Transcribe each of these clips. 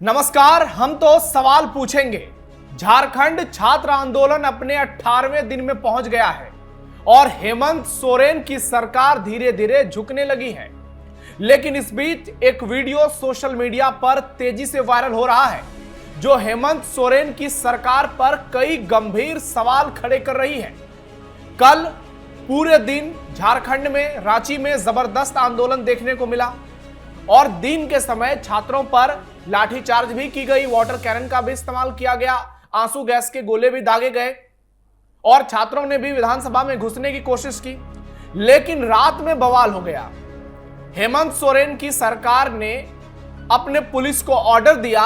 नमस्कार। हम तो सवाल पूछेंगे। झारखंड छात्र आंदोलन अपने 18वें दिन में पहुंच गया है और हेमंत सोरेन की सरकार धीरे धीरे झुकने लगी है। लेकिन इस बीच एक वीडियो सोशल मीडिया पर तेजी से वायरल हो रहा है जो हेमंत सोरेन की सरकार पर कई गंभीर सवाल खड़े कर रही है। कल पूरे दिन झारखंड में रांची में जबरदस्त आंदोलन देखने को मिला और दिन के समय छात्रों पर लाठीचार्ज भी की गई, वाटर कैनन का भी इस्तेमाल किया गया, आंसू गैस के गोले भी दागे गए और छात्रों ने भी विधानसभा में घुसने की कोशिश की। लेकिन रात में बवाल हो गया। हेमंत सोरेन की सरकार ने अपने पुलिस को ऑर्डर दिया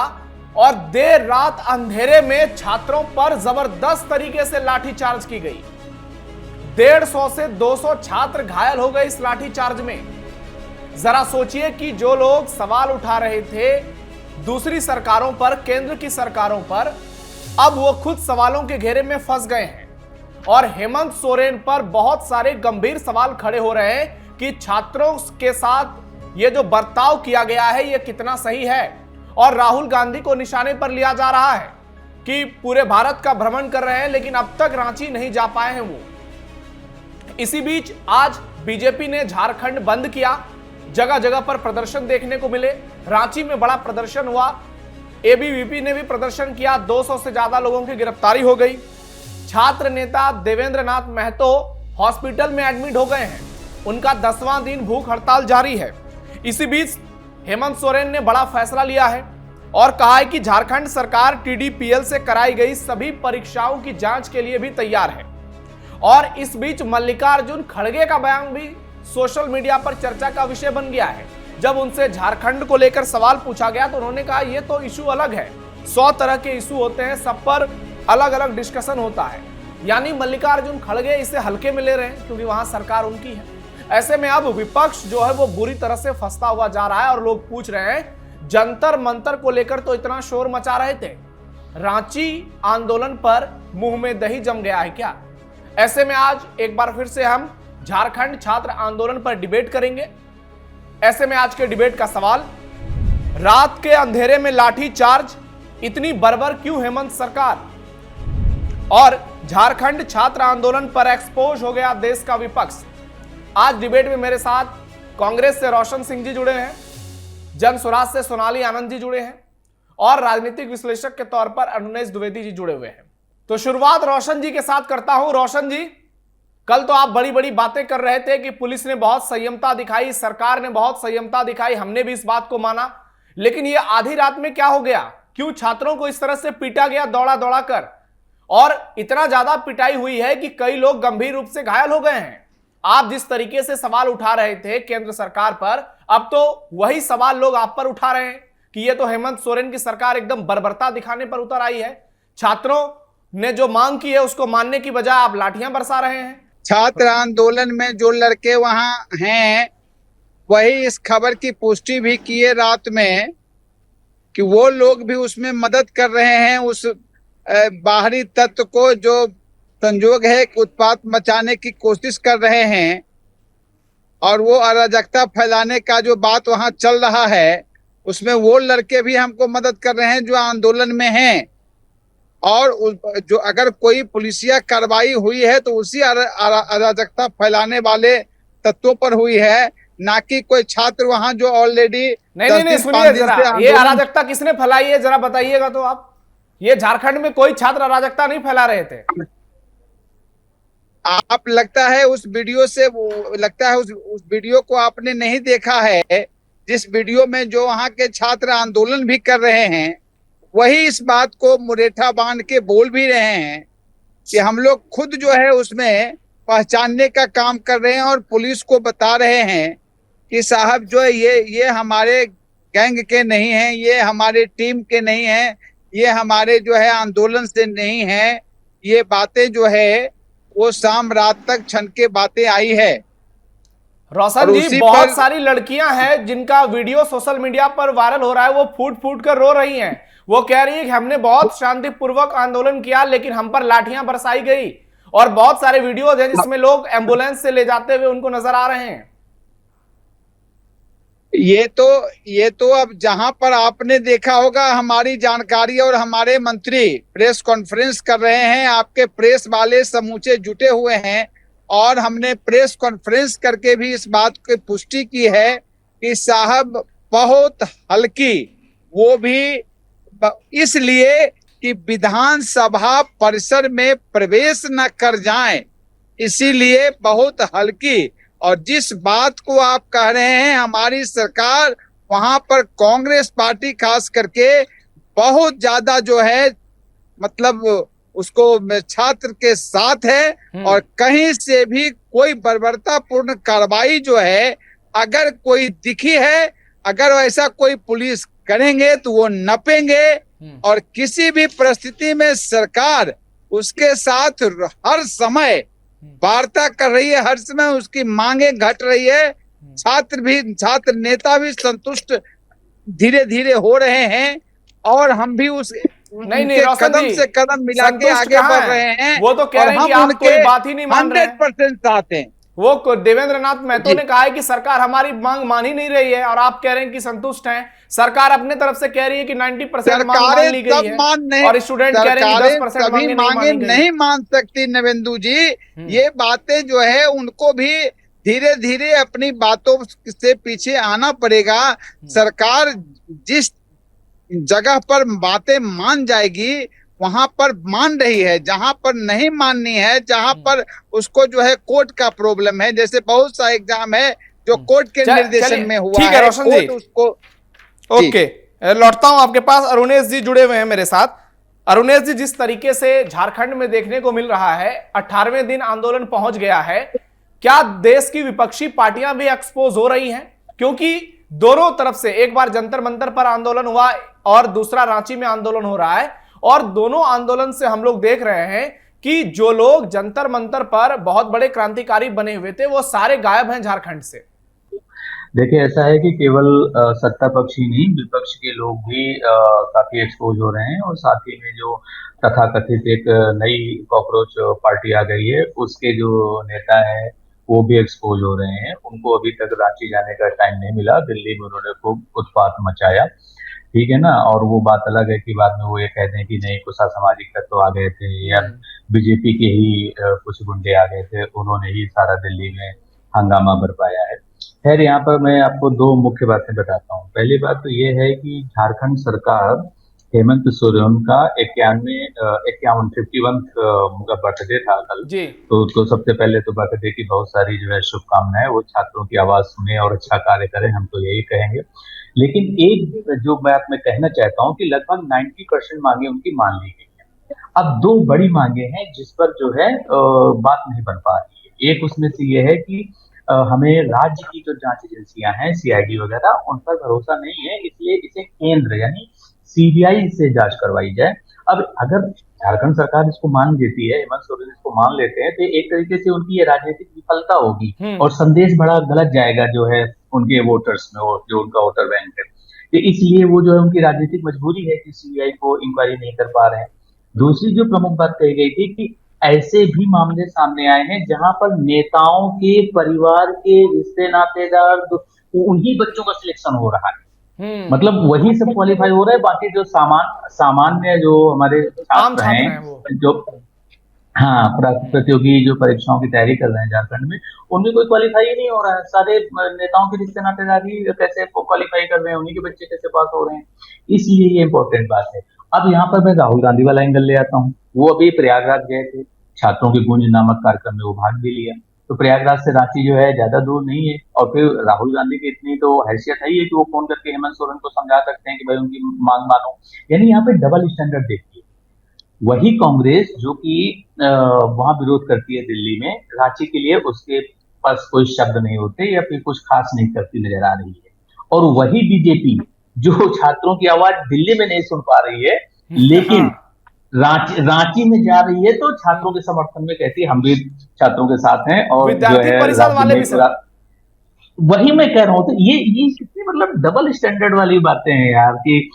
और देर रात अंधेरे में छात्रों पर जबरदस्त तरीके से लाठीचार्ज की गई। 150 से 200 छात्र घायल हो गए इस लाठीचार्ज में। जरा सोचिए कि जो लोग सवाल उठा रहे थे दूसरी सरकारों पर, केंद्र की सरकारों पर, अब वो खुद सवालों के घेरे में फंस गए हैं और हेमंत सोरेन पर बहुत सारे गंभीर सवाल खड़े हो रहे हैं कि छात्रों के साथ ये जो बर्ताव किया गया है ये कितना सही है। और राहुल गांधी को निशाने पर लिया जा रहा है कि पूरे भारत का भ्रमण कर रहे हैं लेकिन अब तक रांची नहीं जा पाए हैं वो। इसी बीच आज बीजेपी ने झारखंड बंद किया, जगह जगह पर प्रदर्शन देखने को मिले। रांची में बड़ा प्रदर्शन हुआ, एबीवीपी ने भी प्रदर्शन किया, 200 से ज्यादा लोगों की गिरफ्तारी हो गई। छात्र नेता देवेंद्र नाथ महतो हॉस्पिटल में एडमिट हो गए हैं, उनका 10वां दिन भूख हड़ताल जारी है। इसी बीच हेमंत सोरेन ने बड़ा फैसला लिया है और कहा है कि झारखंड सरकार टीडीपीएल से कराई गई सभी परीक्षाओं की जांच के लिए भी तैयार है। और इस बीच मल्लिकार्जुन खड़गे का बयान भी सोशल मीडिया पर चर्चा का विषय बन गया है। जब उनसे झारखंड को लेकर सवाल पूछा गया तो उन्होंने कहा ये तो इशू अलग है, 100 तरह के इशू होते हैं, सब पर अलग अलग डिस्कशन होता है। यानी मल्लिकार्जुन खड़गे इसे हल्के में ले रहे हैं क्योंकि वहां सरकार उनकी है। ऐसे में अब विपक्ष जो है वो बुरी तरह से फंसता हुआ जा रहा है और लोग पूछ रहे हैं जंतर मंतर को लेकर तो इतना शोर मचा रहे थे, रांची आंदोलन पर मुंह में दही जम गया है क्या? ऐसे में आज एक बार फिर से हम झारखंड छात्र आंदोलन पर डिबेट करेंगे। ऐसे में आज के डिबेट का सवाल, रात के अंधेरे में लाठी चार्ज, इतनी बर्बर क्यों हेमंत सरकार? और झारखंड छात्र आंदोलन पर एक्सपोज हो गया देश का विपक्ष। आज डिबेट में मेरे साथ कांग्रेस से रोशन सिंह जी जुड़े हैं, जन स्वराज से सोनाली आनंद जी जुड़े हैं और राजनीतिक विश्लेषक के तौर पर अनुनेश द्विवेदी जी जुड़े हुए हैं। तो शुरुआत रोशन जी के साथ करता हूं। रोशन जी, कल तो आप बड़ी बड़ी बातें कर रहे थे कि पुलिस ने बहुत संयमता दिखाई, सरकार ने बहुत संयमता दिखाई, हमने भी इस बात को माना, लेकिन ये आधी रात में क्या हो गया? क्यों छात्रों को इस तरह से पीटा गया दौड़ा दौड़ा कर? और इतना ज्यादा पिटाई हुई है कि कई लोग गंभीर रूप से घायल हो गए हैं। आप जिस तरीके से सवाल उठा रहे थे केंद्र सरकार पर, अब तो वही सवाल लोग आप पर उठा रहे हैं कि ये तो हेमंत सोरेन की सरकार एकदम बर्बरता दिखाने पर उतर आई है। छात्रों ने जो मांग की है उसको मानने की बजाय आप लाठियां बरसा रहे हैं। छात्र आंदोलन में जो लड़के वहां हैं वही इस खबर की पुष्टि भी किए रात में कि वो लोग भी उसमें मदद कर रहे हैं, उस बाहरी तत्व को जो संजोग है उत्पात मचाने की कोशिश कर रहे हैं और वो अराजकता फैलाने का जो बात वहां चल रहा है उसमें वो लड़के भी हमको मदद कर रहे हैं जो आंदोलन में हैं। और जो अगर कोई पुलिसिया कार्रवाई हुई है तो उसी अराजकता फैलाने वाले तत्वों पर हुई है, ना कि कोई छात्र वहां जो ऑलरेडी नहीं सुनिए जरा, ये अराजकता किसने फैलाई है जरा बताइएगा तो आप। ये झारखंड में कोई छात्र अराजकता नहीं फैला रहे थे। आप लगता है उस वीडियो से लगता है उस वीडियो को आपने नहीं देखा है, जिस वीडियो में जो वहां के छात्र आंदोलन भी कर रहे हैं वही इस बात को मुरेठा बांध के बोल भी रहे हैं कि हम लोग खुद जो है उसमें पहचानने का काम कर रहे हैं और पुलिस को बता रहे हैं कि साहब जो है ये हमारे गैंग के नहीं हैं, ये हमारे टीम के नहीं हैं, ये हमारे जो है आंदोलन से नहीं है। ये बातें जो है वो शाम रात तक छन के बातें आई है। रोशन जी, बहुत सारी लड़कियां हैं जिनका वीडियो सोशल मीडिया पर वायरल हो रहा है, वो फूट फूट कर रो रही हैं। वो कह रही है कि हमने बहुत शांतिपूर्वक आंदोलन किया लेकिन हम पर लाठियां बरसाई गई। और बहुत सारे वीडियोज हैं जिसमें लोग एम्बुलेंस से ले जाते हुए उनको नजर आ रहे हैं। ये तो अब जहां पर आपने देखा होगा, हमारी जानकारी और हमारे मंत्री प्रेस कॉन्फ्रेंस कर रहे हैं, आपके प्रेस वाले समूचे जुटे हुए हैं, और हमने प्रेस कॉन्फ्रेंस करके भी इस बात की पुष्टि की है कि साहब बहुत हल्की, वो भी इसलिए कि विधानसभा परिसर में प्रवेश न कर जाएं, इसीलिए बहुत हल्की। और जिस बात को आप कह रहे हैं, हमारी सरकार वहां पर कांग्रेस पार्टी खास करके बहुत ज्यादा जो है, मतलब उसको छात्र के साथ है, और कहीं से भी कोई बर्बरतापूर्ण कार्रवाई जो है अगर कोई दिखी है, अगर ऐसा कोई पुलिस करेंगे तो वो नपेंगे, और किसी भी परिस्थिति में सरकार उसके साथ हर समय वार्ता कर रही है, हर समय उसकी मांगे घट रही है। छात्र नेता भी संतुष्ट धीरे धीरे हो रहे हैं, और हम भी उस नहीं रोशन कदम जी, से कदम मिला के आगे बढ़ रहे हैं। वो तो कह रहे हैं कि आप कोई बात ही नहीं मान रहे हैं। 100% साथ हैं। वो देवेंद्र नाथ महतो ने कहा है कि सरकार हमारी मांग मान ही नहीं रही है, और आप कह रहे हैं कि संतुष्ट हैं। सरकार अपने तरफ से कह रही है कि 90% मांग मान ली गई है, और स्टूडेंट कह रहे हैं कि 10% मांगे नहीं मान सकती नवेंदु जी। ये बातें जो है उनको भी धीरे धीरे अपनी बातों से पीछे आना पड़ेगा। सरकार जिस जगह पर बातें मान जाएगी वहां पर मान रही है, जहां पर नहीं माननी है, जहां पर उसको जो है कोर्ट का प्रॉब्लम है, जैसे बहुत सा एग्जाम है जो कोर्ट के निर्देशन में हुआ ठीक है रोशन जी, उसको ओके लौटता हूं आपके पास। अरुणेश जी जुड़े हुए हैं मेरे साथ। अरुणेश जी, जिस तरीके से झारखंड में देखने को मिल रहा है, 18वें दिन आंदोलन पहुंच गया है, क्या देश की विपक्षी पार्टियां भी एक्सपोज हो रही हैं? क्योंकि दोनों तरफ से, एक बार जंतर मंतर पर आंदोलन हुआ और दूसरा रांची में आंदोलन हो रहा है, और दोनों आंदोलन से हम लोग देख रहे हैं कि जो लोग जंतर मंतर पर बहुत बड़े क्रांतिकारी बने हुए थे वो सारे गायब हैं झारखंड से। देखिए, ऐसा है कि केवल सत्ता पक्ष ही नहीं, विपक्ष के लोग भी काफी एक्सपोज हो रहे हैं, और साथ ही में जो तथाकथित एक नई कॉकरोच पार्टी आ गई है, उसके जो नेता है वो भी एक्सपोज हो रहे हैं। उनको अभी तक रांची जाने का टाइम नहीं मिला, दिल्ली में उन्होंने खूब उत्पात मचाया, ठीक है ना। और वो बात अलग है कि बाद में वो ये कहते हैं कि नहीं, कुछ असामाजिक तत्व आ गए थे, या बीजेपी के ही कुछ गुंडे आ गए थे, उन्होंने ही सारा दिल्ली में हंगामा बरपाया है। खैर, यहाँ पर मैं आपको दो मुख्य बातें बताता हूँ। पहली बात तो ये है कि झारखंड सरकार हेमंत सोरेन का 51 उनका बर्थडे था कल जी। तो सबसे पहले तो बर्थडे की बहुत सारी जो है शुभकामनाएं, वो छात्रों की आवाज सुने और अच्छा कार्य करें, हम तो यही कहेंगे। लेकिन एक जो बात मैं कहना चाहता हूँ कि लगभग 90% मांगे उनकी मान ली गई है। अब दो बड़ी मांगे हैं जिस पर जो है बात नहीं बन पा रही है। एक उसमें से ये है कि हमें राज्य की जो जांच एजेंसियां हैं, सीआईडी वगैरह, उन पर भरोसा नहीं है, इसलिए इसे केंद्र यानी सीबीआई से जांच करवाई जाए। अब अगर झारखंड सरकार इसको मान लेती है, हेमंत सोरेन इसको मान लेते हैं, तो एक तरीके से उनकी ये राजनीतिक विफलता होगी और संदेश बड़ा गलत जाएगा जो है उनके वोटर्स में, जो उनका वोटर बैंक है। तो इसलिए वो जो है उनकी राजनीतिक मजबूरी है कि सीबीआई को इंक्वायरी नहीं कर पा रहे हैं। दूसरी जो प्रमुख बात कही गई थी कि ऐसे भी मामले सामने आए हैं जहां पर नेताओं के परिवार के रिश्ते नातेदार, उन्हीं बच्चों का सिलेक्शन हो रहा है, मतलब वही सब क्वालिफाई हो रहा है। बाकी जो सामान्य जो हमारे छात्र हैं जो प्रतियोगी जो परीक्षाओं की तैयारी कर रहे हैं झारखंड में, उनमें कोई क्वालिफाई ही नहीं हो रहा है। सारे नेताओं के रिश्ते नातेदार ही कैसे क्वालिफाई कर रहे हैं, उन्हीं के बच्चे कैसे पास हो रहे हैं। इसलिए ये इंपॉर्टेंट बात है। अब यहाँ पर मैं राहुल गांधी वाला एंगल ले आता हूँ। वो अभी प्रयागराज गए थे, छात्रों के गुंज नामक कार्यक्रम में वो भाग भी लिया। तो प्रयागराज से रांची जो है ज्यादा दूर नहीं है, और फिर राहुल गांधी की इतनी तो हैसियत है कि वो फोन करके हेमंत सोरेन को समझा सकते हैं कि भाई उनकी मांग मानो। यानी यहाँ पे डबल स्टैंडर्ड देखिए। वही कांग्रेस जो कि वहां विरोध करती है दिल्ली में, रांची के लिए उसके पास कोई शब्द नहीं होते या फिर कुछ खास नहीं करती नजर आ रही है। और वही बीजेपी जो छात्रों की आवाज दिल्ली में नहीं सुन पा रही है, लेकिन रांची में जा रही है तो छात्रों के समर्थन में कहती है हम भी छात्रों के साथ हैं, और जो है वही मैं कह रहा हूँ। तो ये कितनी मतलब डबल स्टैंडर्ड वाली बातें हैं यार, कि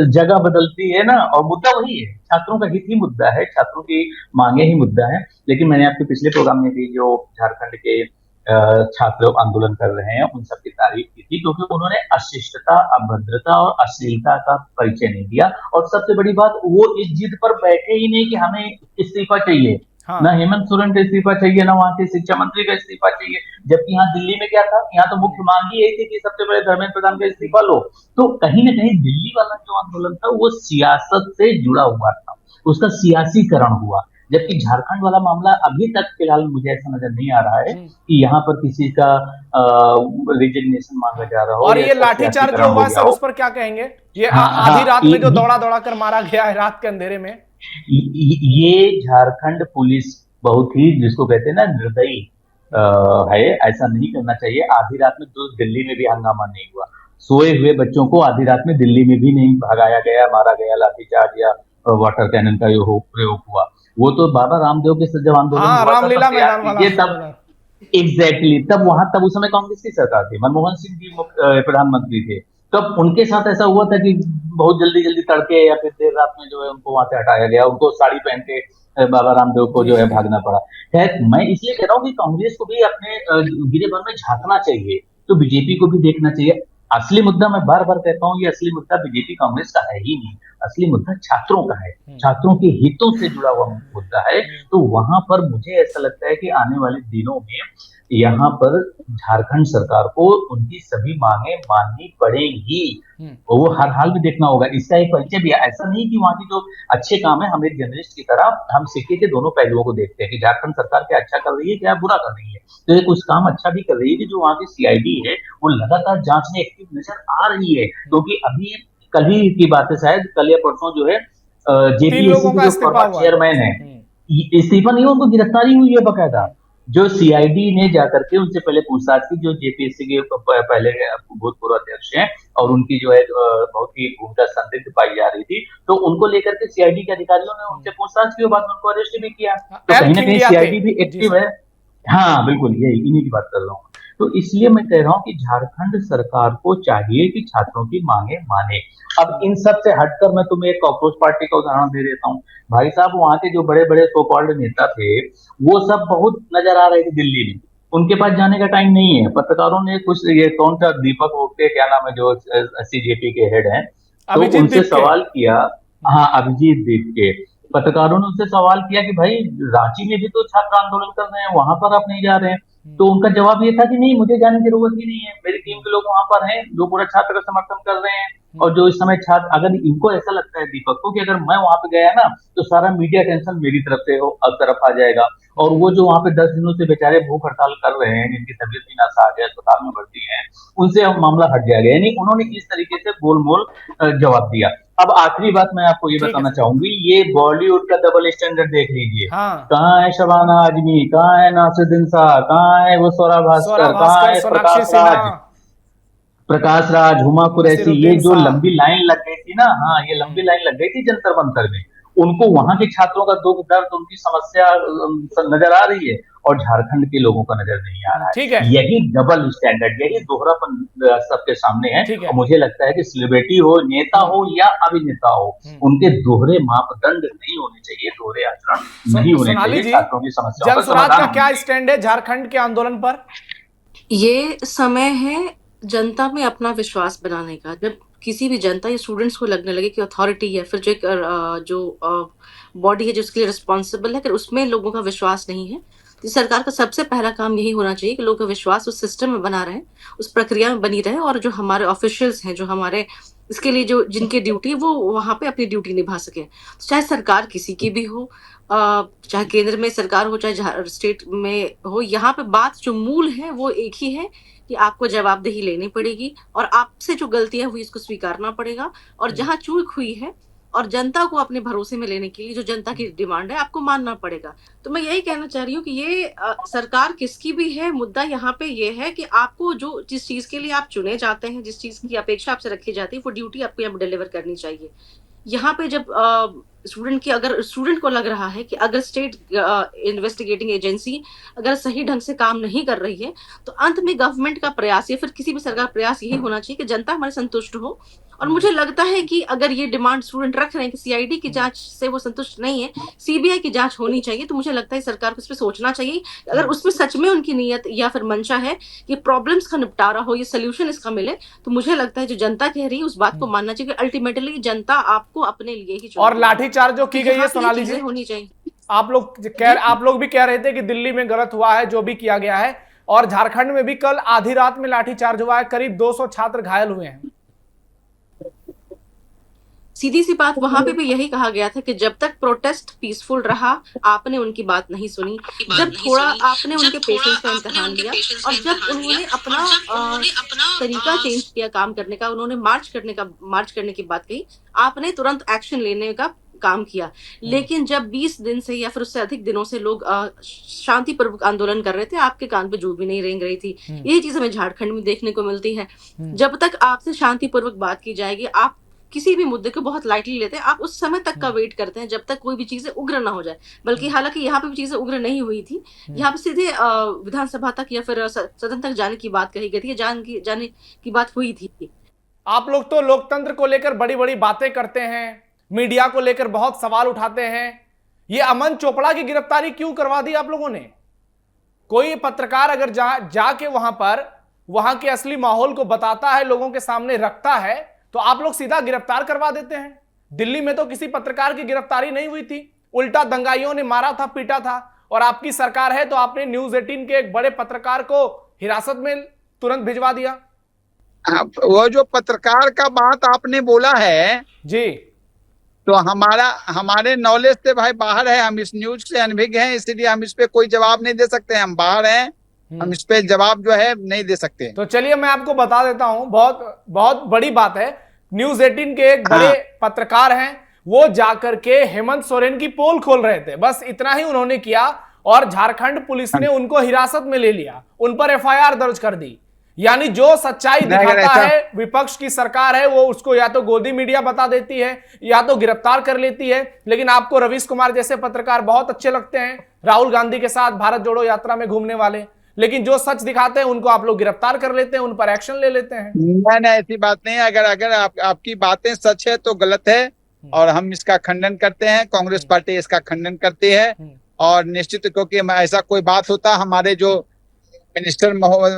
जगह बदलती है ना, और मुद्दा वही है, छात्रों का हित ही मुद्दा है, छात्रों की मांगे ही मुद्दा है। लेकिन मैंने आपके पिछले प्रोग्राम में भी जो झारखंड के छात्र आंदोलन कर रहे हैं उन सबकी तारीफ की थी, क्योंकि उन्होंने अशिष्टता, अभद्रता और अश्लीलता का परिचय नहीं दिया। और सबसे बड़ी बात, वो इस जिद पर बैठे ही नहीं कि हमें इस्तीफा चाहिए। हाँ। ना हेमंत सोरेन का इस्तीफा चाहिए, ना वहां के शिक्षा मंत्री का इस्तीफा चाहिए। जबकि यहाँ दिल्ली में क्या था, यहाँ तो मुख्य मांग ही यही थी कि सबसे बड़े धर्मेंद्र प्रधान का इस्तीफा लो। तो कहीं ना कहीं दिल्ली वाला जो आंदोलन था वो सियासत से जुड़ा हुआ था, उसका सियासीकरण हुआ। जबकि झारखंड वाला मामला अभी तक फिलहाल मुझे ऐसा नजर नहीं आ रहा है कि यहाँ पर किसी का रिजिग्नेशन मांगा जा रहा हो। और ये लाठीचार्ज जो हुआ सर, उस पर क्या कहेंगे? ये आधी रात में जो दौड़ा दौड़ा कर मारा गया है रात के अंधेरे में, ये झारखंड पुलिस बहुत ही, जिसको कहते हैं ना, निर्दयी है। ऐसा नहीं करना चाहिए। आधी रात में तो दिल्ली में भी हंगामा नहीं हुआ, सोए हुए बच्चों को आधी रात में दिल्ली में भी नहीं भगाया गया, मारा गया, लाठीचार्ज या वाटर कैनन का प्रयोग हुआ। वो तो बाबा रामदेव के जब आंदोलन हुआ रामलीला मैदान वाला, तब एग्जैक्टली तब उस समय कांग्रेस की सरकार थी, मनमोहन सिंह जी प्रधानमंत्री थे। तब उनके साथ ऐसा हुआ था कि बहुत जल्दी जल्दी तड़के या फिर देर रात में जो है उनको वहां से हटाया गया, उनको साड़ी पहन के बाबा रामदेव को जो है भागना पड़ा। खैर, मैं इसलिए कह रहा हूँ कि कांग्रेस को भी अपने गिरेबान में झांकना चाहिए, तो बीजेपी को भी देखना चाहिए। असली मुद्दा, मैं बार बार कहता हूँ, ये असली मुद्दा बीजेपी कांग्रेस का है ही नहीं। असली मुद्दा छात्रों का है, छात्रों के हितों से जुड़ा हुआ मुद्दा है। तो वहां पर मुझे ऐसा लगता है कि आने वाले दिनों में यहाँ पर झारखंड सरकार को उनकी सभी मांगे माननी पड़ेगी। वो हर हाल में देखना होगा। इसका एक परिचय भी है, ऐसा नहीं कि वहां की जो अच्छे काम है, हम एक जर्नलिस्ट की तरह हम सिक्के के दोनों पहलुओं को देखते हैं कि झारखंड सरकार क्या अच्छा कर रही है, क्या बुरा कर रही है। तो ये कुछ काम अच्छा भी कर रही है कि जो वहां की सीआईडी है वो लगातार जांच में एक्टिव नजर आ रही है। क्योंकि अभी कल ही की बात है, शायद कल या परसों जो है जेपीएससी के जो फॉर्मर चेयरमैन है, इस्तीफा नहीं, उनको गिरफ्तारी हुई है बकायदा। जो सीआईडी ने जाकर के उनसे पहले पूछताछ की, जो जेपीएससी के पहले भूतपूर्व अध्यक्ष हैं और उनकी जो है बहुत ही भूमिका संदिग्ध पाई जा रही थी, तो उनको लेकर के सीआईडी के अधिकारियों ने उनसे पूछताछ की और बाद में उनको अरेस्ट भी किया। तो कहीं ना कहीं सीआईडी भी एक्टिव है। हाँ बिल्कुल, यही इन्हीं की बात कर रहा हूँ। तो इसलिए मैं कह रहा हूँ कि झारखंड सरकार को चाहिए कि छात्रों की मांगे माने। अब इन सब से हटकर मैं तुम्हें एक कॉकरोच पार्टी का उदाहरण दे देता हूँ। भाई साहब, वहां के जो बड़े बड़े सो कॉल्ड नेता थे वो सब बहुत नजर आ रहे थे दिल्ली में, उनके पास जाने का टाइम नहीं है। पत्रकारों ने कुछ, ये कौन सा दीपक ओके क्या नाम है जो सीजेपी के हेड हैं, तो उनसे सवाल किया। हाँ, अभिजीत दीप के पत्रकारों ने उससे सवाल किया कि भाई रांची में भी तो छात्र आंदोलन कर रहे हैं, वहां पर आप नहीं जा रहे हैं। तो उनका जवाब ये था कि नहीं, मुझे जाने की जरूरत ही नहीं है, मेरी टीम के लोग वहां पर हैं जो पूरा छात्र का समर्थन कर रहे हैं। और जो इस समय छात्र, अगर इनको ऐसा लगता है दीपक को कि अगर मैं वहां पे गया ना तो सारा मीडिया टेंशन मेरी तरफ से तरफ आ जाएगा, और वो जो वहां पे 10 दिनों से बेचारे भूख हड़ताल कर रहे हैं, जिनकी तबीयत भी नासाज है, अस्पताल में भर्ती है, उनसे अब मामला हट जाएगा। यानी उन्होंने इस तरीके से गोलमोल जवाब दिया। अब आखिरी बात मैं आपको ये बताना चाहूंगी, ये बॉलीवुड का डबल स्टैंडर्ड देख लीजिए। कहाँ है शबाना आजमी, कहाँ है नासिरुद्दीन शाह, कहाँ है वो स्वरा भास्कर, कहाँ है प्रकाश राज, हुमा कुरैशी। ये जो लंबी लाइन लग गई थी ना, हाँ, ये लंबी लाइन लग गई थी जंतर मंतर में, उनको वहां के छात्रों का दुख दर्द, उनकी समस्या नजर आ रही है और झारखंड के लोगों का नजर नहीं आ रहा है। ठीक है, यही डबल स्टैंडर्ड, यही दोहरापन सबके सामने है। और मुझे लगता है कि सेलिब्रिटी हो, नेता हो या अभिनेता हो, उनके दोहरे मापदंड नहीं होने चाहिए, दोहरे आचरण नहीं होने चाहिए। छात्रों की समस्याओं का समाधान का क्या स्टैंड है झारखंड के आंदोलन पर? ये समय है जनता में अपना विश्वास बनाने का। जब किसी भी जनता या स्टूडेंट्स को लगने लगे कि अथॉरिटी या फिर जो बॉडी है जो उसके लिए रिस्पॉन्सिबल है, अगर उसमें लोगों का विश्वास नहीं है, तो सरकार का सबसे पहला काम यही होना चाहिए कि लोगों का विश्वास उस सिस्टम में बना रहे, उस प्रक्रिया में बनी रहे, और जो हमारे ऑफिशियल्स हैं, जो हमारे इसके लिए जो जिनकी ड्यूटी, वो वहां पे अपनी ड्यूटी निभा सके। तो चाहे सरकार किसी की भी हो, चाहे केंद्र में सरकार हो, चाहे स्टेट में हो, यहाँ पे बात जो मूल है वो एक ही है कि आपको जवाबदेही लेनी पड़ेगी और आपसे जो गलतियां हुई उसको स्वीकारना पड़ेगा, और जहां चूक हुई है और जनता को अपने भरोसे में लेने के लिए जो जनता की डिमांड है आपको मानना पड़ेगा। तो मैं यही कहना चाह रही हूँ कि ये सरकार किसकी भी है, मुद्दा यहाँ पे ये है कि आपको जो जिस चीज के लिए आप चुने जाते हैं, जिस चीज की अपेक्षा आपसे रखी जाती है, वो ड्यूटी आपको यहाँ डिलीवर करनी चाहिए। यहाँ पे जब स्टूडेंट की, अगर स्टूडेंट को लग रहा है कि अगर स्टेट इन्वेस्टिगेटिंग एजेंसी अगर सही ढंग से काम नहीं कर रही है, तो अंत में गवर्नमेंट का प्रयास या फिर किसी भी सरकार प्रयास यही होना चाहिए कि जनता हमारे संतुष्ट हो। और मुझे लगता है कि अगर ये डिमांड स्टूडेंट रख रहे हैं कि सीआईडी की जांच से वो संतुष्ट नहीं है, सीबीआई की जांच होनी चाहिए, तो मुझे लगता है सरकार को इस पे सोचना चाहिए। अगर उसमें सच में उनकी नीयत या फिर मंशा है कि प्रॉब्लम्स का निपटारा हो, ये सोल्यूशन इसका मिले, तो मुझे लगता है जो जनता कह रही है उस बात को मानना चाहिए कि अल्टीमेटली जनता आपको अपने लिए ही और लाठीचार्ज जो की गई है सोनाली जी, होनी चाहिए। आप लोग भी कह रहे थे कि दिल्ली में गलत हुआ है जो भी किया गया है, और झारखंड में भी कल आधी रात में लाठीचार्ज हुआ है, करीब 200 छात्र घायल हुए हैं। सीधी सी बात, वहां पे भी यही कहा गया था कि जब तक प्रोटेस्ट पीसफुल रहा, आपने उनकी बात नहीं सुनी। जब थोड़ा आपने उनके पेशेंस का इम्तिहान लिया और जब उन्होंने अपना तरीका चेंज किया काम करने का, उन्होंने मार्च करने की बात कही, आपने तुरंत एक्शन लेने का काम किया। लेकिन जब 20 दिन से या फिर उससे अधिक दिनों से लोग शांतिपूर्वक आंदोलन कर रहे थे, आपके कान पे जू भी नहीं रेंग रही थी। यही चीज हमें झारखंड में देखने को मिलती है। जब तक आपसे शांतिपूर्वक बात की जाएगी, आप किसी भी मुद्दे को बहुत लाइटली लेते हैं, आप उस समय तक का वेट करते हैं जब तक कोई भी चीजें उग्र ना हो जाए। बल्कि हालांकि यहाँ पे भी चीजें उग्र नहीं हुई थी, यहाँ पे सीधे विधानसभा तक या फिर सदन तक जाने की बात कही गई थी, जाने की बात हुई थी। आप लोग तो लोकतंत्र को लेकर बड़ी बड़ी बातें करते हैं, मीडिया को लेकर बहुत सवाल उठाते हैं। ये अमन चोपड़ा की गिरफ्तारी क्यों करवा दी आप लोगों ने? कोई पत्रकार अगर जाके वहां के असली माहौल को बताता है, लोगों के सामने रखता है, तो आप लोग सीधा गिरफ्तार करवा देते हैं। दिल्ली में तो किसी पत्रकार की गिरफ्तारी नहीं हुई थी, उल्टा दंगाइयों ने मारा था, पीटा था। और आपकी सरकार है तो आपने न्यूज़ 18 के एक बड़े पत्रकार को हिरासत में तुरंत भिजवा दिया। वो जो पत्रकार का बात आपने बोला है जी, तो हमारे नॉलेज से भाई बाहर है, हम इस न्यूज से अनभिज्ञ हैं, इसलिए हम इस पे कोई जवाब नहीं दे सकते। हम बाहर हैं, हम इस पे जवाब जो है नहीं दे सकते। तो चलिए मैं आपको बता देता हूं, बहुत बहुत बड़ी बात है। न्यूज़ 18 के एक बड़े पत्रकार हैं, वो जाकर के हेमंत सोरेन की पोल खोल रहे थे, बस इतना ही उन्होंने किया और झारखंड पुलिस ने उनको हिरासत में ले लिया, उन पर एफआईआर दर्ज कर दी। यानी जो सच्चाई दिखाता है विपक्ष की सरकार है, वो उसको या तो गोदी मीडिया बता देती है या तो गिरफ्तार कर लेती है। लेकिन आपको रवीश कुमार जैसे पत्रकार बहुत अच्छे लगते हैं, राहुल गांधी के साथ भारत जोड़ो यात्रा में घूमने वाले, लेकिन जो सच दिखाते हैं उनको आप लोग गिरफ्तार कर लेते हैं, उन पर एक्शन ले लेते हैं। नहीं, ऐसी बात नहीं है। अगर आपकी बातें सच है तो गलत है और हम इसका खंडन करते हैं। कांग्रेस पार्टी इसका खंडन करती है और निश्चित, क्योंकि ऐसा कोई बात होता, हमारे जो मिनिस्टर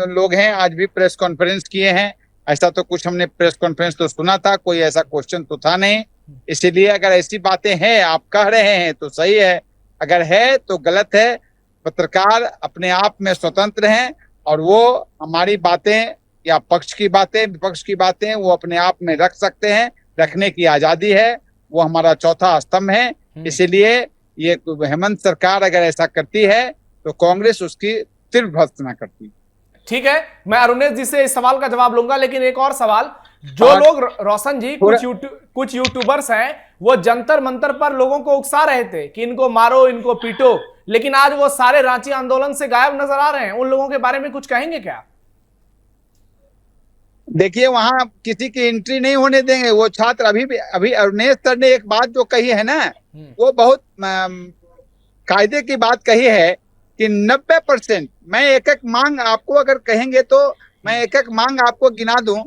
लोग हैं आज भी प्रेस कॉन्फ्रेंस किए हैं। ऐसा तो कुछ हमने प्रेस कॉन्फ्रेंस तो सुना था, कोई ऐसा क्वेश्चन तो था नहीं। इसीलिए अगर ऐसी बातें हैं, आप कह रहे हैं तो सही है, अगर है तो गलत है। पत्रकार अपने आप में स्वतंत्र हैं और वो हमारी बातें या पक्ष की बातें, विपक्ष की बातें वो अपने आप में रख सकते हैं, रखने की आजादी है, वो हमारा चौथा स्तंभ है। इसीलिए ये हेमंत सरकार अगर ऐसा करती है तो कांग्रेस उसकी तीव्र भर्त्सना करती। ठीक है, मैं अरुणेश जी से इस सवाल का जवाब लूंगा, लेकिन एक और सवाल, जो लोग रोशन जी कुछ यूट्यूबर्स हैं, वो जंतर मंतर पर लोगों को उकसा रहे थे कि इनको मारो, इनको पीटो, लेकिन आज वो सारे रांची आंदोलन से गायब नजर आ रहे हैं। उन लोगों के बारे में कुछ कहेंगे क्या? देखिए, वहां किसी की एंट्री नहीं होने देंगे। वो छात्र अभी अरुणेश सर ने एक बात जो कही है ना, वो बहुत कायदे की बात कही है कि 90%, मैं एक मांग आपको अगर कहेंगे तो मैं एक मांग आपको गिना दूं।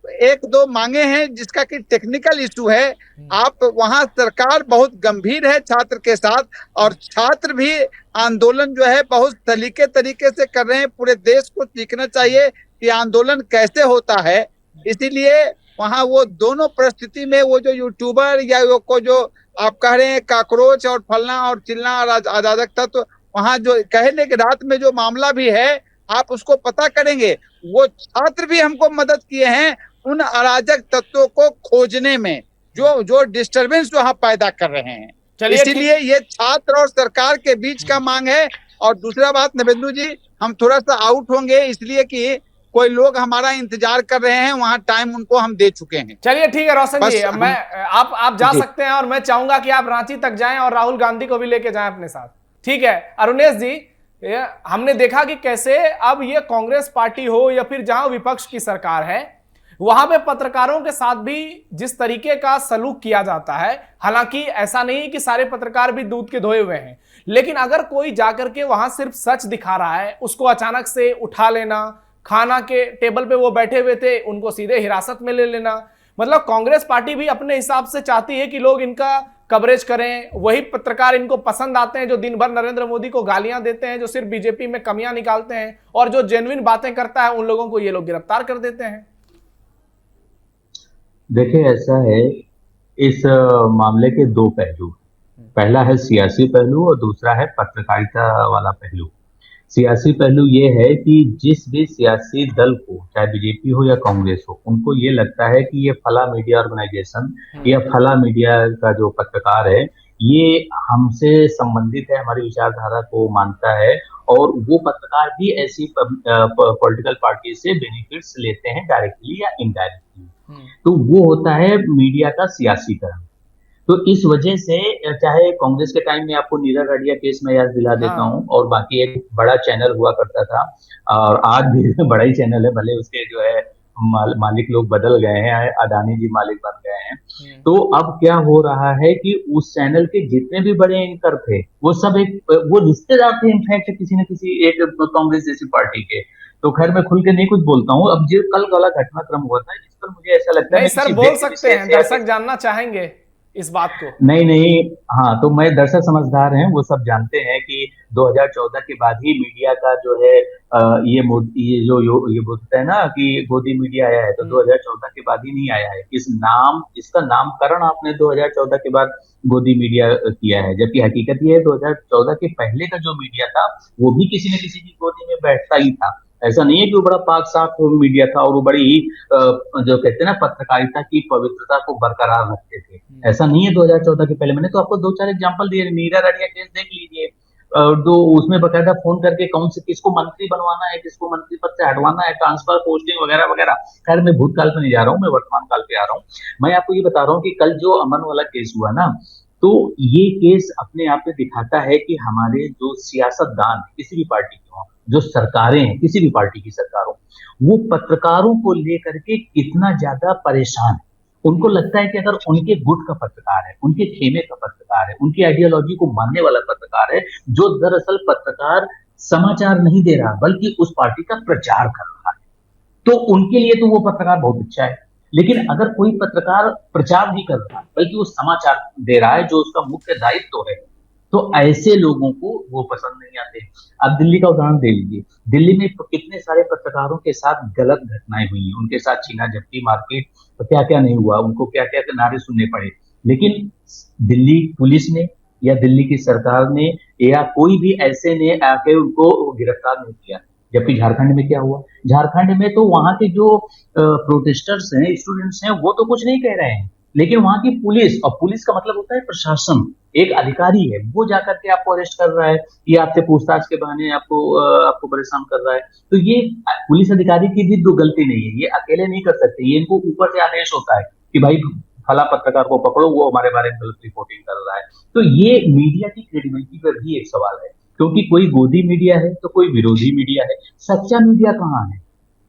एक दो मांगे हैं जिसका कि टेक्निकल इशू है। आप वहां सरकार बहुत गंभीर है छात्र के साथ, और छात्र भी आंदोलन जो है बहुत सलीके तरीके से कर रहे हैं। पूरे देश को सीखना चाहिए कि आंदोलन कैसे होता है। इसीलिए वहां वो दोनों परिस्थिति में वो जो यूट्यूबर या वो जो आप कह रहे हैं काकरोच और फलना और चिलना और अराजक तत्व, वहां जो कहने के रात में जो मामला भी है आप उसको पता करेंगे। वो छात्र भी हमको मदद किए हैं उन अराजक तत्वों को खोजने में, जो डिस्टरबेंस वहां पैदा कर रहे हैं। इसीलिए ये छात्र और सरकार के बीच का मांग है। और दूसरा बात नवेंदु जी, हम थोड़ा सा आउट होंगे इसलिए कि कोई लोग हमारा इंतजार कर रहे हैं, वहां टाइम उनको हम दे चुके हैं। चलिए ठीक है रोशन जी, आप जा सकते हैं और मैं चाहूंगा कि आप रांची तक जाएं और राहुल गांधी को भी लेके जाएं अपने साथ। ठीक है अरुणेश जी, हमने देखा कि कैसे अब ये कांग्रेस पार्टी हो या फिर जहां विपक्ष की सरकार है, वहां पे पत्रकारों के साथ भी जिस तरीके का सलूक किया जाता है, हालांकि ऐसा नहीं कि सारे पत्रकार भी दूध के धोए हुए हैं, लेकिन अगर कोई जाकर के वहां सिर्फ सच दिखा रहा है, उसको अचानक से उठा लेना, खाना के टेबल पे वो बैठे हुए थे उनको सीधे हिरासत में ले लेना, मतलब कांग्रेस पार्टी भी अपने हिसाब से चाहती है कि लोग इनका कवरेज करें। वही पत्रकार इनको पसंद आते हैं जो दिन भर नरेंद्र मोदी को गालियां देते हैं, जो सिर्फ बीजेपी में कमियां निकालते हैं, और जो जेन्युइन बातें करता है उन लोगों को ये लोग गिरफ्तार कर देते हैं। देखिए, ऐसा है, इस मामले के दो पहलू, पहला है सियासी पहलू और दूसरा है पत्रकारिता वाला पहलू। सियासी पहलू ये है कि जिस भी सियासी दल को, चाहे बीजेपी हो या कांग्रेस हो, उनको ये लगता है कि ये फला मीडिया ऑर्गेनाइजेशन या फला मीडिया का जो पत्रकार है ये हमसे संबंधित है, हमारी विचारधारा को मानता है, और वो पत्रकार भी ऐसी पॉलिटिकल पार्टी से बेनिफिट्स लेते हैं डायरेक्टली या इनडायरेक्टली, तो वो होता है मीडिया का सियासीकरण। तो इस वजह से चाहे कांग्रेस के टाइम में आपको नीरा गाड़िया केस में याद दिला देता हूँ, और बाकी एक बड़ा चैनल हुआ करता था, और आज भी बड़ा ही चैनल है, भले उसके जो है मालिक लोग बदल गए हैं, अडानी जी मालिक बन गए हैं। तो अब क्या हो रहा है कि उस चैनल के जितने भी बड़े एंकर थे वो सब वो रिश्तेदार थे इनफैक्ट किसी न किसी एक कांग्रेस जैसी पार्टी के। तो खैर मैं खुल के नहीं कुछ बोलता हूँ। अब जो कल वाला घटनाक्रम हुआ था जिस पर मुझे ऐसा लगता है सर बोल सकते हैं, दर्शक जानना चाहेंगे इस बात को। नहीं, हाँ, तो मैं दर्शक समझदार हैं, वो सब जानते हैं कि 2014 के बाद ही मीडिया का जो है ये बोलते हैं ना कि गोदी मीडिया आया है, तो 2014 के बाद ही नहीं आया है। इसका नामकरण आपने 2014 के बाद गोदी मीडिया किया है, जबकि हकीकत ये है 2014 के पहले का जो मीडिया था वो भी किसी न किसी की गोदी में बैठता ही था। ऐसा नहीं है कि वो बड़ा पाक साफ मीडिया था और वो बड़ी ही जो कहते हैं ना पत्रकारिता की पवित्रता को बरकरार रखते थे, ऐसा नहीं है। 2014 के पहले मैंने तो आपको 2-4 एग्जांपल दिए, नीरा गाड़िया केस देख लीजिए, तो उसमें बकायदा फोन करके कौन से किसको मंत्री बनवाना है, किसको मंत्री पद से हटवाना है, ट्रांसफर, पोस्टिंग वगैरह वगैरह। खैर मैं भूतकाल पे नहीं जा रहा हूँ, मैं वर्तमान काल पे आ रहा हूँ। मैं आपको ये बता रहा हूँ कि कल जो अमन वाला केस हुआ ना, तो ये केस अपने आप में दिखाता है कि हमारे जो सियासतदान किसी भी पार्टी के हों, जो सरकारें हैं किसी भी पार्टी की सरकार हो, वो पत्रकारों को लेकर के कितना ज्यादा परेशान है। उनको लगता है कि अगर उनके गुट का पत्रकार है, उनके खेमे का पत्रकार है, उनकी आइडियोलॉजी को मानने वाला पत्रकार है, जो दरअसल पत्रकार समाचार नहीं दे रहा बल्कि उस पार्टी का प्रचार कर रहा है, तो उनके लिए तो वो पत्रकार बहुत अच्छा है। लेकिन अगर कोई पत्रकार प्रचार नहीं कर रहा बल्कि वो समाचार दे रहा है, जो उसका मुख्य दायित्व है, तो ऐसे लोगों को वो पसंद नहीं आते। अब दिल्ली का उदाहरण दे लीजिए, दिल्ली में कितने सारे पत्रकारों के साथ गलत घटनाएं हुई हैं, उनके साथ छीना झपटी, मारपीट, तो क्या क्या नहीं हुआ, उनको क्या क्या नारे सुनने पड़े, लेकिन दिल्ली पुलिस ने या दिल्ली की सरकार ने या कोई भी ऐसे ने आके उनको गिरफ्तार नहीं किया। जबकि झारखंड में क्या हुआ, झारखंड में तो वहां के जो प्रोटेस्टर्स हैं, स्टूडेंट्स हैं, वो तो कुछ नहीं कह रहे हैं, लेकिन वहां की पुलिस, और पुलिस का मतलब होता है प्रशासन, एक अधिकारी है, वो जाकर के आपको अरेस्ट कर रहा है, ये आपसे पूछताछ के बहाने आपको परेशान कर रहा है। तो ये पुलिस अधिकारी की भी तो गलती नहीं है, ये अकेले नहीं कर सकते, ये इनको ऊपर से आदेश होता है कि भाई फला पत्रकार को पकड़ो, वो हमारे बारे में गलत रिपोर्टिंग कर रहा है। तो ये मीडिया की क्रेडिबिलिटी पर भी एक सवाल है, क्योंकि कोई गोदी मीडिया है तो कोई विरोधी मीडिया है। सच्चा मीडिया कहाँ है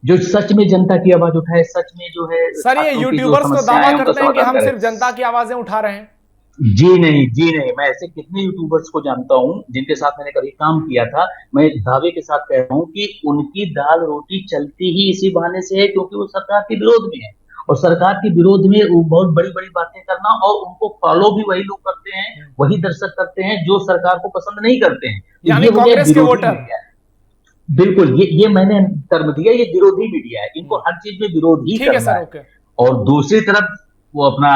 जो सच में जनता की आवाज उठाए, सच में जो है। सर ये यूट्यूबर्स तो दावा करते हैं कि हम सिर्फ जनता की आवाजें उठा रहे हैं। जी नहीं, मैं ऐसे कितने यूट्यूबर्स को जानता हूं जिनके साथ मैंने कभी काम किया था। मैं दावे के साथ कह रहा हूं कि उनकी दाल रोटी चलती ही इसी बहाने से है क्योंकि वो सरकार के विरोध में है, और सरकार के विरोध में वो बहुत बड़ी बड़ी बातें करना, और उनको फॉलो भी वही लोग करते हैं, वही दर्शक करते हैं जो सरकार को पसंद नहीं करते हैं। यानी कांग्रेस के वोटर। बिल्कुल, ये मैंने टर्म दिया, ये विरोधी मीडिया है, इनको हर चीज में विरोध ही करना है। और दूसरी तरफ वो अपना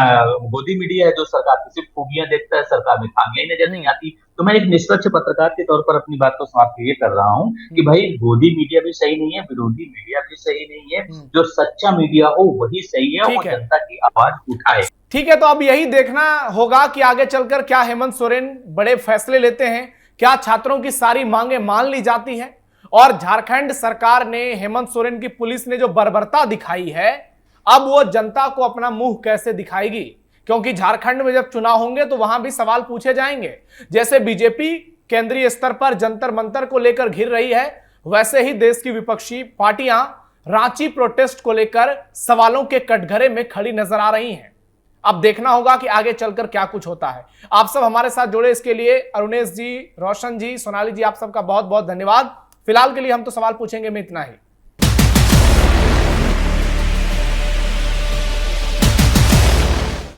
गोदी मीडिया है जो सरकार की सिर्फ खूबियां देखता है, सरकार में खामियां ही नजर नहीं आती। तो मैं एक निष्पक्ष पत्रकार के तौर पर अपनी बात को समाप्त ये कर रहा हूँ कि भाई गोदी मीडिया भी सही नहीं है, विरोधी मीडिया भी सही नहीं है, जो सच्चा मीडिया हो वही सही है, वो जनता की आवाज उठाए। ठीक है, तो अब यही देखना होगा कि आगे चलकर क्या हेमंत सोरेन बड़े फैसले लेते हैं, क्या छात्रों की सारी मांगे मान ली जाती है, और झारखंड सरकार ने, हेमंत सोरेन की पुलिस ने जो बर्बरता दिखाई है, अब वो जनता को अपना मुंह कैसे दिखाएगी, क्योंकि झारखंड में जब चुनाव होंगे तो वहां भी सवाल पूछे जाएंगे। जैसे बीजेपी केंद्रीय स्तर पर जंतर मंतर को लेकर घिर रही है, वैसे ही देश की विपक्षी पार्टियां रांची प्रोटेस्ट को लेकर सवालों के कटघरे में खड़ी नजर आ रही हैं। अब देखना होगा कि आगे चलकर क्या कुछ होता है। आप सब हमारे साथ जुड़े इसके लिए अरुणेश जी, रोशन जी, सोनाली जी, आप सबका बहुत बहुत धन्यवाद। फिलहाल के लिए हम तो सवाल पूछेंगे में इतना ही।